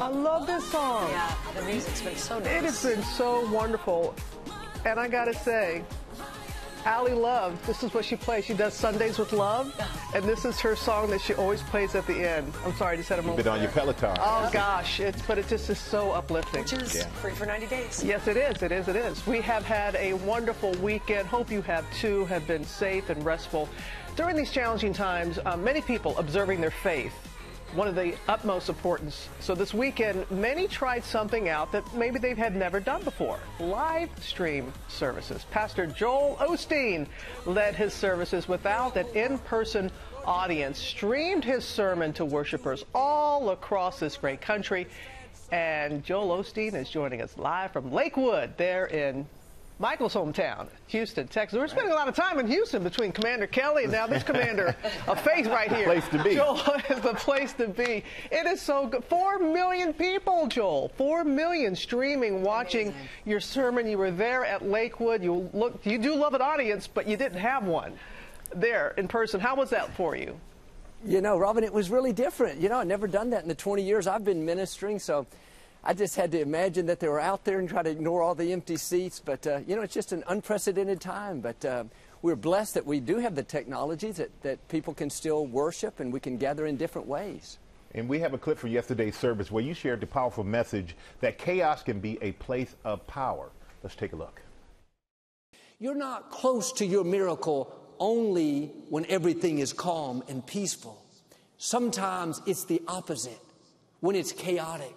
love this song. Yeah, the music's been so nice. It has been so wonderful. And I got to say, Allie Love, this is what she plays. She does Sundays with Love, and this is her song that she always plays at the end. I'm sorry, I just had a moment. You've been on your Peloton. Oh, gosh. But it just is so uplifting. Which is free for 90 days. Yes, it is. It is. It is. We have had a wonderful weekend. Hope you have, too. Have been safe and restful. During these challenging times, many people observing their faith, one of the utmost importance. So this weekend, many tried something out that maybe they had never done before. Live stream services. Pastor Joel Osteen led his services without an in-person audience, streamed his sermon to worshipers all across this great country. And Joel Osteen is joining us live from Lakewood there in Michael's hometown, Houston, Texas. We're spending a lot of time in Houston between Commander Kelly and now this commander of faith right here. Place to be. Joel is the place to be. It is so good. 4 million people, Joel. 4 million streaming, watching your sermon. You were there at Lakewood. You do love an audience, but you didn't have one there in person. How was that for you? You know, Robin, it was really different. You know, I've never done that in the 20 years I've been ministering, so I just had to imagine that they were out there and try to ignore all the empty seats. But, you know, it's just an unprecedented time. But we're blessed that we do have the technology that people can still worship and we can gather in different ways. And we have a clip from yesterday's service where you shared the powerful message that chaos can be a place of power. Let's take a look. You're not close to your miracle only when everything is calm and peaceful. Sometimes it's the opposite, when it's chaotic.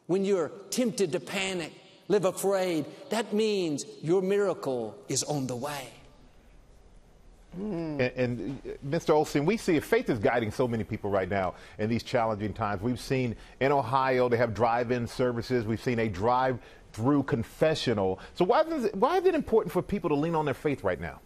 When you're tempted to panic, live afraid, that means your miracle is on the way. And Mr. Osteen, we see faith is guiding so many people right now in these challenging times. We've seen in Ohio, they have drive-in services. We've seen a drive-through confessional. So why is it important for people to lean on their faith right now?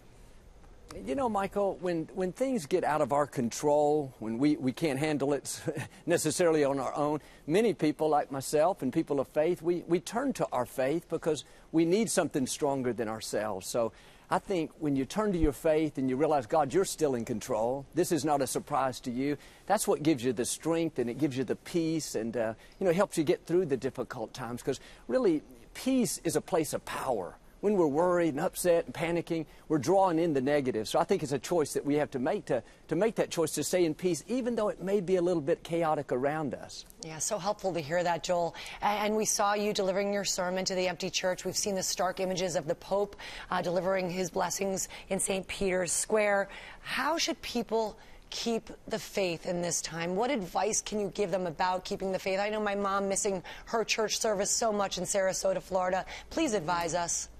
You know, Michael, when things get out of our control, when we can't handle it necessarily on our own, many people like myself and people of faith, we turn to our faith because we need something stronger than ourselves. So I think when you turn to your faith and you realize, God, you're still in control, this is not a surprise to you, that's what gives you the strength and it gives you the peace and, you know, it helps you get through the difficult times because really peace is a place of power. When we're worried and upset and panicking, we're drawing in the negative. So I think it's a choice that we have to make that choice to stay in peace, even though it may be a little bit chaotic around us. Yeah, so helpful to hear that, Joel. And we saw you delivering your sermon to the empty church. We've seen the stark images of the Pope delivering his blessings in St. Peter's Square. How should people keep the faith in this time? What advice can you give them about keeping the faith? I know my mom missing her church service so much in Sarasota, Florida. Please advise us.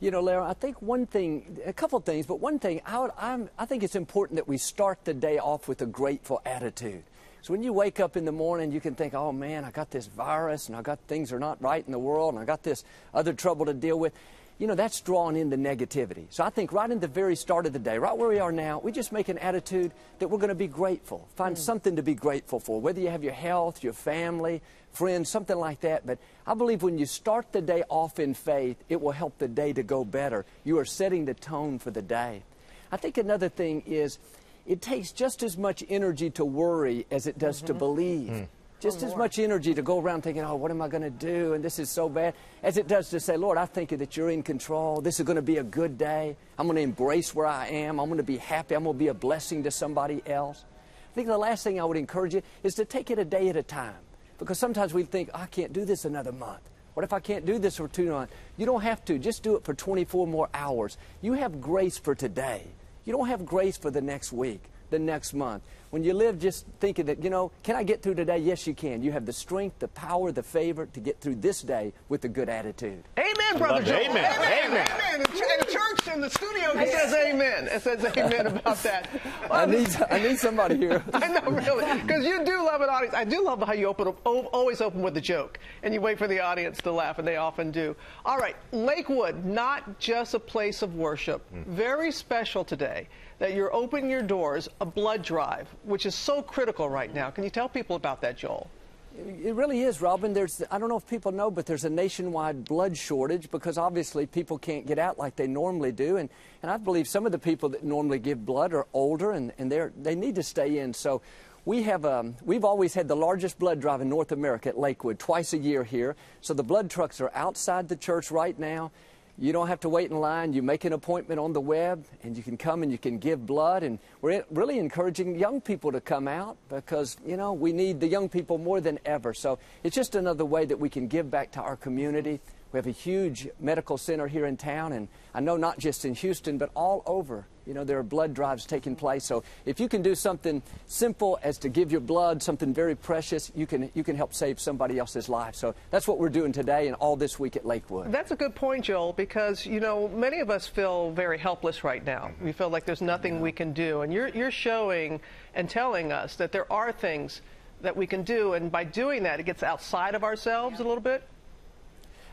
You know, Lara, I think one thing, a couple of things, but one thing, I think it's important that we start the day off with a grateful attitude. So when you wake up in the morning, you can think, oh man, I got this virus and I got things are not right in the world and I got this other trouble to deal with. You know, that's drawing in the negativity. So I think right in the very start of the day, right where we are now, we just make an attitude that we're going to be grateful. Find something to be grateful for, whether you have your health, your family, friends, something like that. But I believe when you start the day off in faith, it will help the day to go better. You are setting the tone for the day. I think another thing is it takes just as much energy to worry as it does to believe. Just as much energy to go around thinking, oh, what am I going to do? And this is so bad, as it does to say, Lord, I thank you that you're in control. This is going to be a good day. I'm going to embrace where I am. I'm going to be happy. I'm going to be a blessing to somebody else. I think the last thing I would encourage you is to take it a day at a time. Because sometimes we think, I can't do this another month. What if I can't do this for 2 months? You don't have to. Just do it for 24 more hours. You have grace for today. You don't have grace for the next week, the next month. When you live just thinking that, you know, can I get through today? Yes, you can. You have the strength, the power, the favor to get through this day with a good attitude. Amen, Brother Joel. Amen. Amen. Amen. In the church, in the studio, it says amen. It says amen about that. I need somebody here. I know, really, because you do love an audience. I do love how you always open with a joke, and you wait for the audience to laugh, and they often do. All right, Lakewood, not just a place of worship. Very special today that you're opening your doors, a blood drive, which is so critical right now. Can you tell people about that, Joel? It really is, Robin. I don't know if people know, but there's a nationwide blood shortage because obviously people can't get out like they normally do. And I believe some of the people that normally give blood are older and they need to stay in. So We've always had the largest blood drive in North America at Lakewood, twice a year here. So the blood trucks are outside the church right now. You don't have to wait in line. You make an appointment on the web, and you can come and you can give blood. And we're really encouraging young people to come out because, you know, we need the young people more than ever. So it's just another way that we can give back to our community. We have a huge medical center here in town, and I know not just in Houston, but all over. You know, there are blood drives taking place. So if you can do something simple as to give your blood, something very precious, you can help save somebody else's life. So that's what we're doing today and all this week at Lakewood. That's a good point, Joel, because, you know, many of us feel very helpless right now. We feel like there's nothing we can do. And you're showing and telling us that there are things that we can do. And by doing that, it gets outside of ourselves a little bit.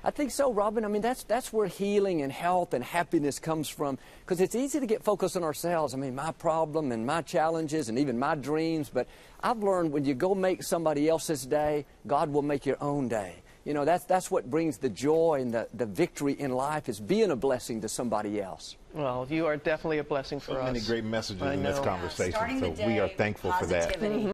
I think so, Robin. I mean, that's where healing and health and happiness comes from, because it's easy to get focused on ourselves. I mean, my problem and my challenges and even my dreams. But I've learned when you go make somebody else's day, God will make your own day. You know, that's what brings the joy and the victory in life, is being a blessing to somebody else. Well, you are definitely a blessing for us. So many great messages in this conversation, so we are thankful for that.